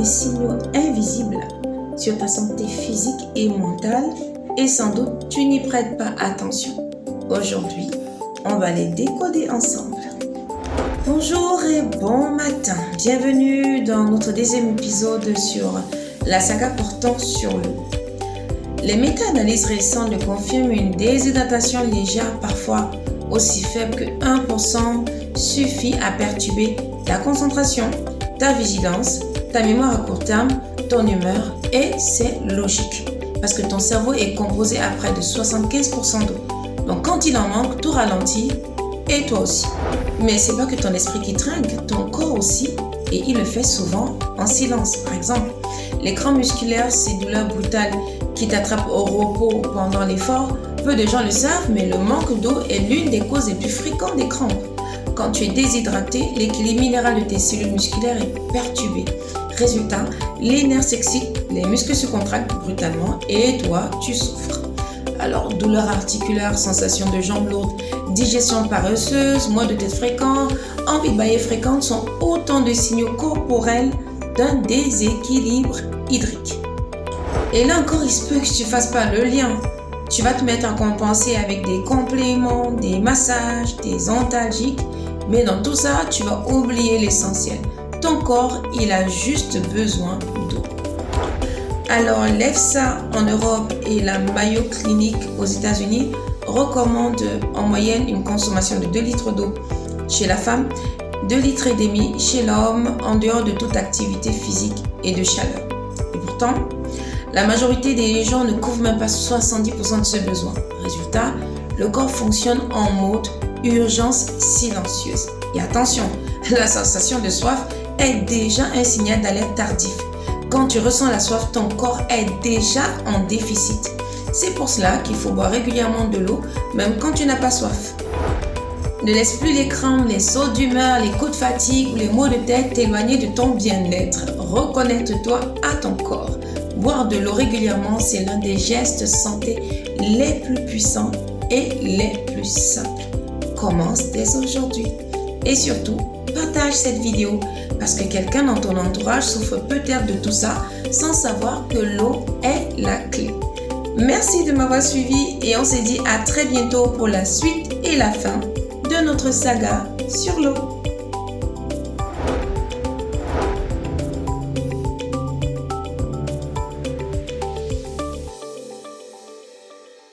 signaux invisibles sur ta santé physique et mentale et sans doute tu n'y prêtes pas attention. Aujourd'hui, on va les décoder ensemble. Bonjour et bon matin. Bienvenue dans notre deuxième épisode sur la saga portant sur l'eau. Les méta-analyses récentes le confirment, une déshydratation légère, parfois aussi faible que 1%, suffit à perturber ta concentration, ta vigilance, ta mémoire à court terme, ton humeur, et c'est logique parce que ton cerveau est composé à près de 75% d'eau. Donc quand il en manque, tout ralentit et toi aussi. Mais c'est pas que ton esprit qui trinque, ton corps aussi, et il le fait souvent en silence. Par exemple, les crampes musculaires, ces douleurs brutales qui t'attrapent au repos pendant l'effort, peu de gens le savent, mais le manque d'eau est l'une des causes les plus fréquentes des crampes. Quand tu es déshydraté, l'équilibre minéral de tes cellules musculaires est perturbé. Résultat, les nerfs s'excitent, les muscles se contractent brutalement et toi, tu souffres. Alors, douleurs articulaires, sensation de jambes lourdes, digestion paresseuse, maux de tête fréquents, envie de bailler fréquente sont autant de signaux corporels d'un déséquilibre hydrique. Et là encore, il se peut que tu ne fasses pas le lien. Tu vas te mettre à compenser avec des compléments, des massages, des antalgiques, mais dans tout ça, tu vas oublier l'essentiel. Ton corps, il a juste besoin d'eau. Alors, l'EFSA en Europe et la Mayo Clinic aux États-Unis recommandent en moyenne une consommation de 2 litres d'eau chez la femme, 2,5 litres chez l'homme en dehors de toute activité physique et de chaleur. Et pourtant, la majorité des gens ne couvrent même pas 70% de ce besoin. Résultat, le corps fonctionne en mode urgence silencieuse. Et attention, la sensation de soif est déjà un signal d'alerte tardif. Quand tu ressens la soif, ton corps est déjà en déficit. C'est pour cela qu'il faut boire régulièrement de l'eau, même quand tu n'as pas soif. Ne laisse plus les crampes, les sauts d'humeur, les coups de fatigue ou les maux de tête t'éloigner de ton bien-être. Reconnecte-toi à ton corps. Boire de l'eau régulièrement, c'est l'un des gestes santé les plus puissants et les plus simples. Commence dès aujourd'hui. Et surtout, partage cette vidéo parce que quelqu'un dans ton entourage souffre peut-être de tout ça sans savoir que l'eau est la clé. Merci de m'avoir suivi et on se dit à très bientôt pour la suite et la fin de notre saga sur l'eau.